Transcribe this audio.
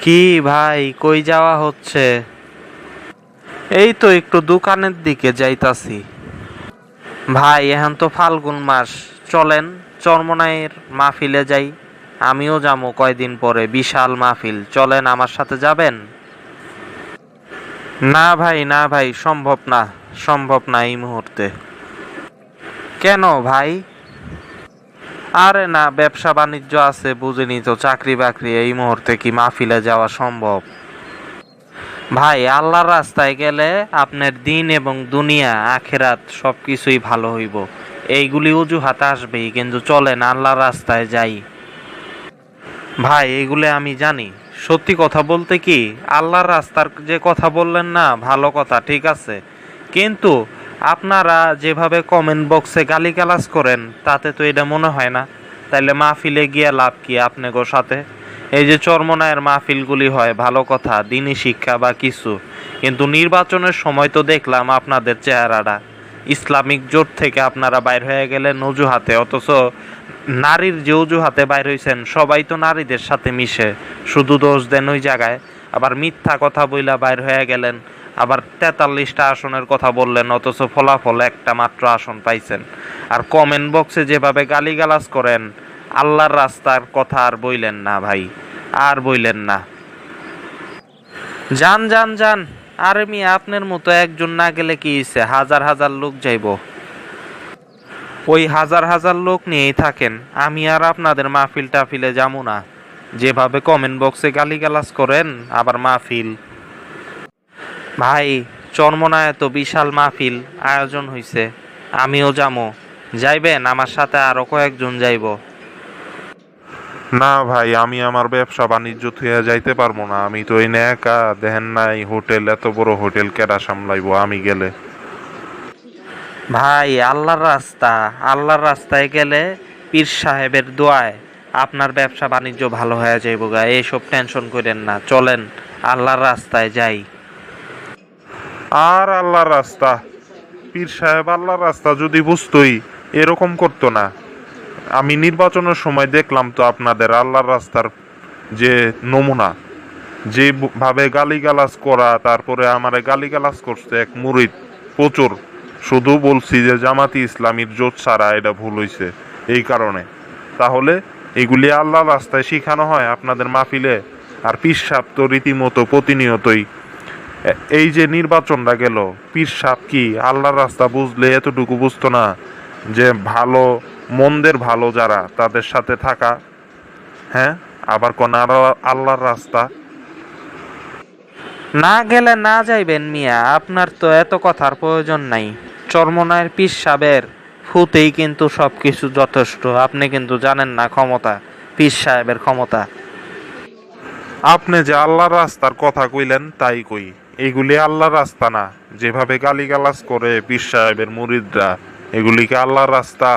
কি ভাই, কই যাওয়া হচ্ছে? এই তো একটু দোকানের দিকে যাইতাছি। ভাই, এখন তো ফাল্গুন মাস, চলেন চরমনাইয়ের মাহফিলে যাই। আমিও যাবো কয়দিন পরে, বিশাল মাহফিল, চলেন আমার সাথে যাবেন? না ভাই, না ভাই, সম্ভব না, সম্ভব না এই মুহূর্তে। কেন ভাই? আরে না, ব্যবসা বাণিজ্য আছে, বুঝিনি তো, চাকরি বাকরি, এই মুহূর্তে কি মাহফিলে যাওয়া সম্ভব? ভাই, আল্লাহর রাস্তায় গেলে আপনার দিন এবং দুনিয়া আখেরাত সবকিছুই ভালো হইব। এইগুলি অজুহাত আসবেই, কিন্তু চলেন আল্লাহর রাস্তায় যাই। ভাই, এগুলো আমি জানি। সত্যি কথা বলতে কি, আল্লাহর রাস্তার যে কথা বললেন না, ভালো কথা, ঠিক আছে, কিন্তু আপনারা যেভাবে কমেন্ট বক্সে গালিগালাজ করেন, তাতে তো এটা মনে হয় না। তাইলে মাহফিলে গিয়ে লাভ কি আপনাগো সাথে? এই যে চরমনায়ের মাহফিলগুলি হয়, ভালো কথা, দিনী শিক্ষা বা কিছু, কিন্তু নির্বাচনের সময় তো দেখলাম আপনাদের চেহারাটা। ইসলামিক জোট থেকে আপনারা বাইর হয়ে গেলেন অজুহাতে, অথচ নারীর যে অজুহাতে বাইর হইছেন, সবাই তো নারীদের সাথে মিশে, শুধু দোষ দেন ওই জায়গায়। আবার মিথ্যা কথা বইলা বাইর হয়ে গেলেন, আবার 43টা আসনের কথা বললেন, অথচ ফলাফল একটা মাত্র আসন পাইছেন। আর কমেন্ট বক্সে যেভাবে গালিগালাজ করেন, আল্লাহর রাস্তার কথা আর বইলেন না ভাই, আর বইলেন না। যান যান যান। আরে মিয়া, আপনার মতো একজন না গেলে কি হইছে, হাজার হাজার লোক যাইব। ওই হাজার হাজার লোক নিয়েই থাকেন, আমি আর আপনাদের মাহফিল টাফিলে যাবো না। যেভাবে কমেন্ট বক্সে গালিগালাজ করেন, আবার মাহফিল। ভাই, চরমনায় তো বিশাল মাহফিল আয়োজন হইছে, আমিও যাবো। যাইবেন আমার সাথে? আরো কয়েকজন যাইব। না ভাই, আমি আমার ব্যবসা বাণিজ্য থুইয়া যাইতে পারবো না। আমি তো এই একা, দেখেন নাই হোটেল, এত বড় হোটেল কেডা সামলাইবো আমি গেলে? ভাই, আল্লাহর রাস্তা, আল্লাহর রাস্তায় গেলে পীর সাহেবের দোয়ায় আপনার ব্যবসা বাণিজ্য ভালো হয়ে যাইব গা, এইসব টেনশন করেন না, চলেন আল্লাহর রাস্তায় যাই। আর আল্লাহর রাস্তা, পীর সাহেব আল্লাহর রাস্তা যদি বুঝতোই এরকম করতো না। আমি নির্বাচনের সময় দেখলাম তো আপনাদের আল্লাহর রাস্তার যে নমুনা, যেভাবে গালিগালাজ করা, তারপরে আমারে গালিগালাজ করছে এক মুরিদ প্রচুর। শুধু বলছি যে জামাতি ইসলামীর জোট ছাড়া এটা ভুল হইছে এই কারণে। তাহলে এগুলি আল্লাহ রাস্তায় শিখানো হয় আপনাদের মাহফিলে? আর পীর সাহেব তো রীতিমতো প্রতিনিয়তই এই যে নির্বাচনটা গেল, পীর সাহেব কি আল্লাহর রাস্তা বুঝলে এতটুকু বুঝতো না যে ভালো মন্দের ভালো যারা, তাদের সাথে থাকা? হ্যাঁ, আবার কোন আল্লাহর রাস্তা? না গেলে না যাইবেন মিয়া, আপনার তো এত কথার প্রয়োজন নাই। চরমনায়ের পীর সাহেবের ফুতেই কিন্তু সবকিছু যথেষ্ট, আপনি কিন্তু জানেন না ক্ষমতা, পীর সাহেবের ক্ষমতা। আপনি যে আল্লাহর রাস্তার কথা কইলেন তাই কই, এগুলি আল্লাহর রাস্তা না। যেভাবে গালিগালাজ করে পীর সাহেবের মুরিদরা, এগুলি কি আল্লাহর রাস্তা?